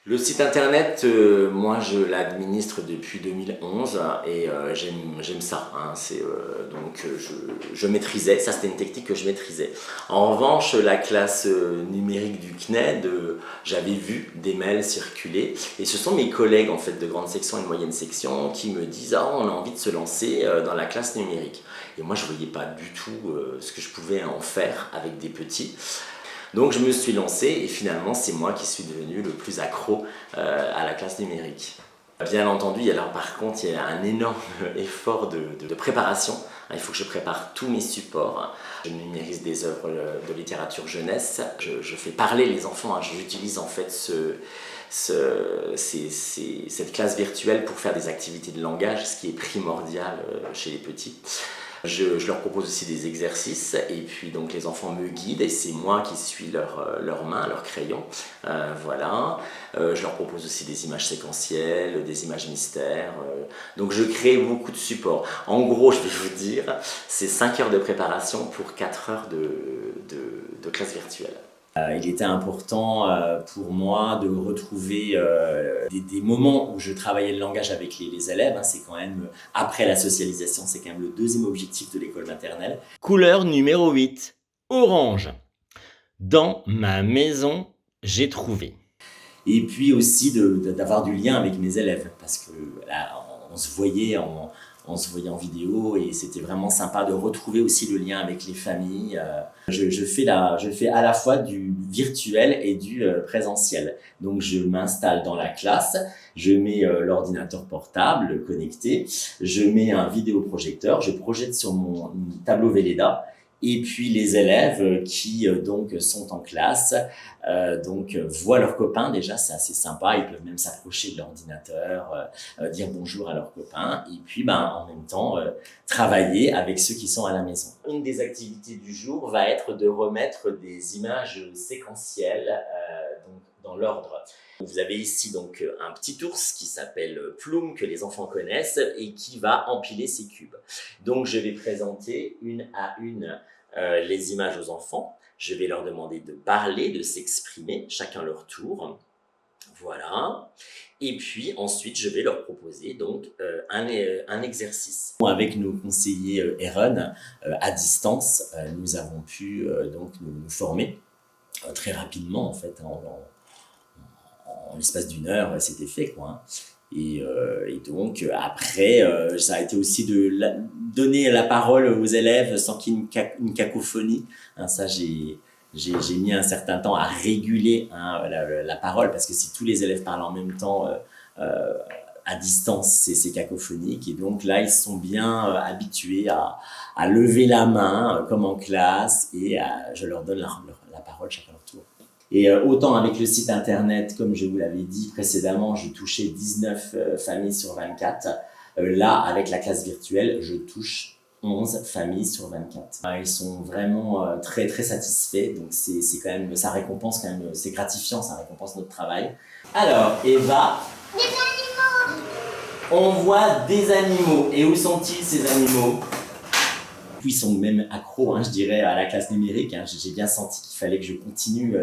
Le site internet, moi je l'administre depuis 2011 et j'aime ça, hein. Je maîtrisais, ça c'était une technique que je maîtrisais. En revanche, la classe numérique du CNED, j'avais vu des mails circuler et ce sont mes collègues en fait de grande section et de moyenne section qui me disent ah on a envie de se lancer dans la classe numérique. Et moi je voyais pas du tout ce que je pouvais en faire avec des petits. Donc je me suis lancé et finalement c'est moi qui suis devenu le plus accro à la classe numérique. Bien entendu, alors par contre, il y a un énorme effort de préparation. Il faut que je prépare tous mes supports. Je numérise des œuvres de littérature jeunesse. Je fais parler les enfants. J'utilise en fait cette classe virtuelle pour faire des activités de langage, ce qui est primordial chez les petits. Je leur propose aussi des exercices et puis donc les enfants me guident et c'est moi qui suis leurs mains, leurs crayons. Voilà. Je leur propose aussi des images séquentielles, des images mystères. Donc je crée beaucoup de supports. En gros, je vais vous dire, c'est 5 heures de préparation pour 4 heures de classe virtuelle. Il était important pour moi de retrouver des moments où je travaillais le langage avec les élèves. C'est quand même, après la socialisation, c'est quand même le deuxième objectif de l'école maternelle. Couleur numéro 8, orange. Dans ma maison, j'ai trouvé. Et puis aussi d'avoir du lien avec mes élèves, parce que là, on se voyait en vidéo et c'était vraiment sympa de retrouver aussi le lien avec les familles. Je fais à la fois du virtuel et du présentiel. Donc je m'installe dans la classe, je mets l'ordinateur portable connecté, je mets un vidéoprojecteur, je projette sur mon tableau Velleda. Et puis les élèves qui donc sont en classe voient leurs copains, déjà c'est assez sympa, ils peuvent même s'approcher de l'ordinateur, dire bonjour à leurs copains et puis en même temps travailler avec ceux qui sont à la maison. Une des activités du jour va être de remettre des images séquentielles dans l'ordre. Vous avez ici donc un petit ours qui s'appelle Plume, que les enfants connaissent et qui va empiler ses cubes. Donc je vais présenter une à une les images aux enfants. Je vais leur demander de parler, de s'exprimer, chacun leur tour. Voilà. Et puis ensuite, je vais leur proposer donc un exercice. Avec nos conseillers Eren, à distance, nous avons pu donc nous former très rapidement en fait en l'espace d'une heure, c'était fait quoi. Hein. Et donc après, ça a été aussi donner la parole aux élèves sans qu'il y ait une cacophonie. Hein, ça, j'ai mis un certain temps à réguler la parole parce que si tous les élèves parlent en même temps à distance, c'est cacophonique. Et donc là, ils sont bien habitués à lever la main comme en classe et je leur donne la parole chacun leur tour. Et autant avec le site internet, comme je vous l'avais dit précédemment, je touchais 19 familles sur 24. Là, avec la classe virtuelle, je touche 11 familles sur 24. Ils sont vraiment très très satisfaits, donc c'est quand même, ça récompense quand même, c'est gratifiant, ça récompense notre travail. Alors, Eva, des animaux. On voit des animaux. Et où sont-ils ces animaux? Ils sont même accros, je dirais, à la classe numérique. J'ai bien senti qu'il fallait que je continue,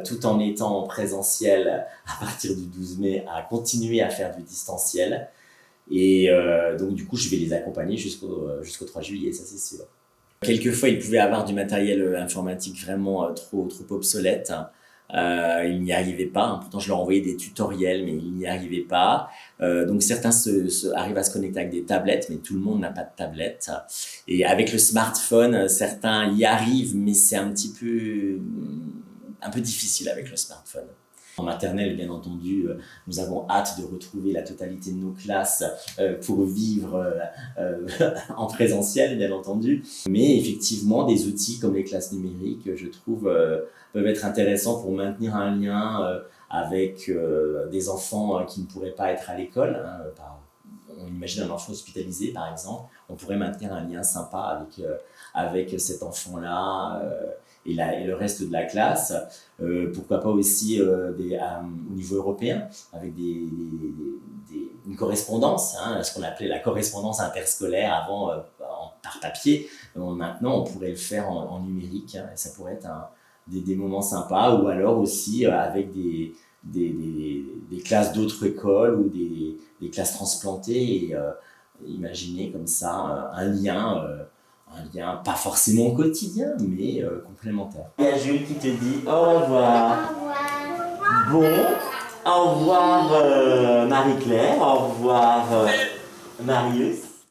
tout en étant en présentiel à partir du 12 mai, à continuer à faire du distanciel. Et donc, du coup, je vais les accompagner jusqu'au 3 juillet, ça c'est sûr. Quelquefois, ils pouvaient avoir du matériel informatique vraiment trop obsolète. Ils n'y arrivaient pas. Pourtant, je leur envoyais des tutoriels, mais ils n'y arrivaient pas. Donc, certains arrivent à se connecter avec des tablettes, mais tout le monde n'a pas de tablette. Et avec le smartphone, certains y arrivent, mais c'est un peu difficile avec le smartphone. En maternelle, bien entendu, nous avons hâte de retrouver la totalité de nos classes pour vivre en présentiel, bien entendu. Mais effectivement, des outils comme les classes numériques, je trouve, peuvent être intéressants pour maintenir un lien avec des enfants qui ne pourraient pas être à l'école. On imagine un enfant hospitalisé, par exemple. On pourrait maintenir un lien sympa avec cet enfant-là et le reste de la classe. Pourquoi pas aussi au niveau européen, avec une correspondance, ce qu'on appelait la correspondance interscolaire avant par papier. Maintenant, on pourrait le faire en numérique, et ça pourrait être des moments sympas, ou alors aussi avec des des classes d'autres écoles ou des classes transplantées et imaginer comme ça un lien pas forcément quotidien, mais complémentaire. Il y a Jules qui te dit au revoir. Au revoir. Bon, au revoir Marie-Claire, au revoir Marius.